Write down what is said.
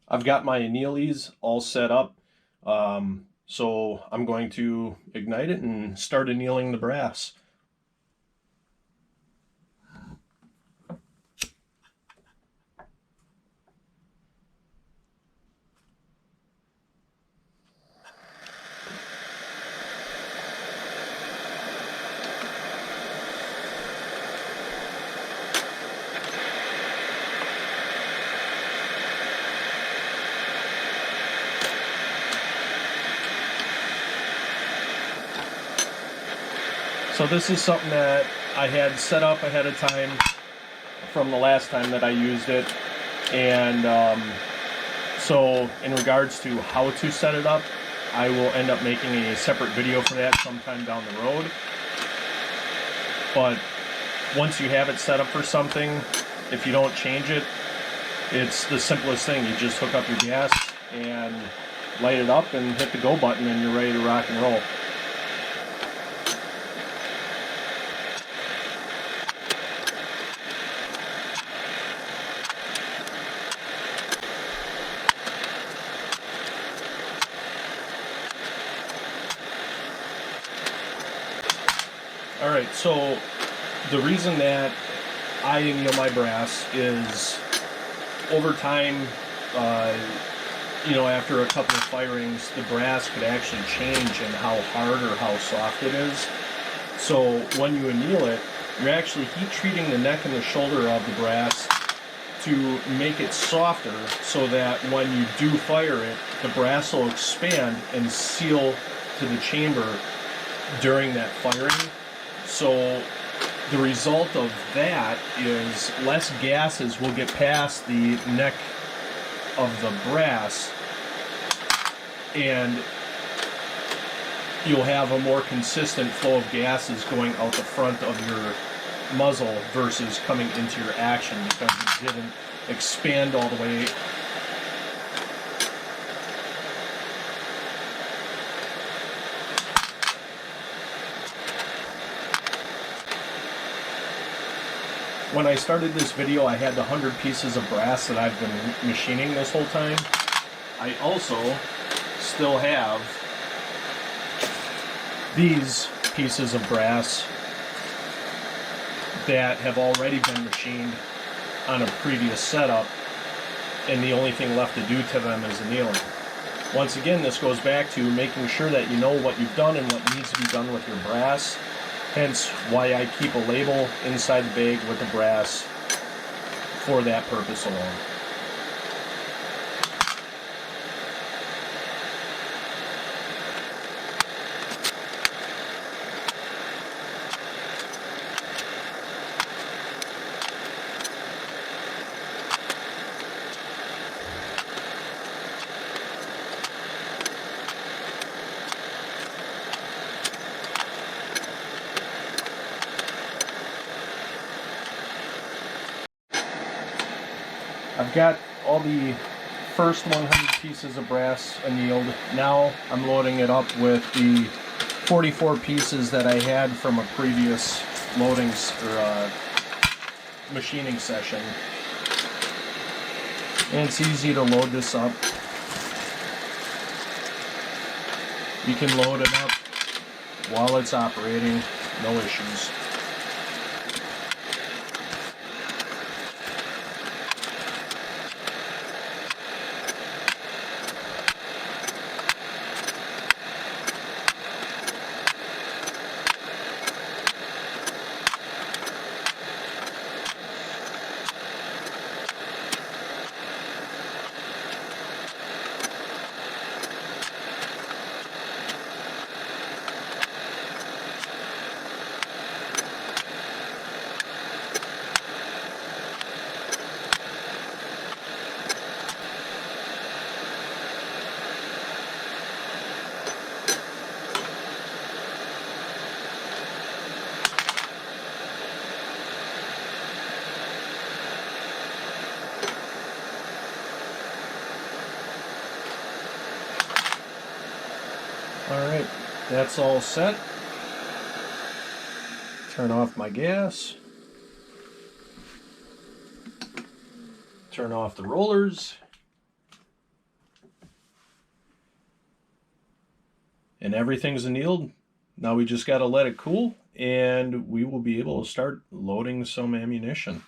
I've got my annealies all set up. So I'm going to ignite it and start annealing the brass. So this is something that I had set up ahead of time from the last time that I used it. And so in regards to how to set it up, I will end up making a separate video for that sometime down the road. But once you have it set up for something, if you don't change it, it's the simplest thing. You just hook up your gas and light it up and hit the go button and you're ready to rock and roll. Alright, so the reason that I anneal my brass is over time, after a couple of firings, the brass could actually change in how hard or how soft it is. So when you anneal it, you're actually heat treating the neck and the shoulder of the brass to make it softer so that when you do fire it, the brass will expand and seal to the chamber during that firing. So the result of that is less gases will get past the neck of the brass, and you'll have a more consistent flow of gases going out the front of your muzzle versus coming into your action because it didn't expand all the way. When I started this video, I had the 100 pieces of brass that I've been machining this whole time. I also still have these pieces of brass that have already been machined on a previous setup, and the only thing left to do to them is annealing. Once again, this goes back to making sure that you know what you've done and what needs to be done with your brass. Hence why I keep a label inside the bag with the brass for that purpose alone. I've got all the first 100 pieces of brass annealed. Now I'm loading it up with the 44 pieces that I had from a previous machining session. And it's easy to load this up. You can load it up while it's operating, no issues. Alright, that's all set. Turn off my gas. Turn off the rollers. and everything's annealed. Now we just got to let it cool, and we will be able to start loading some ammunition.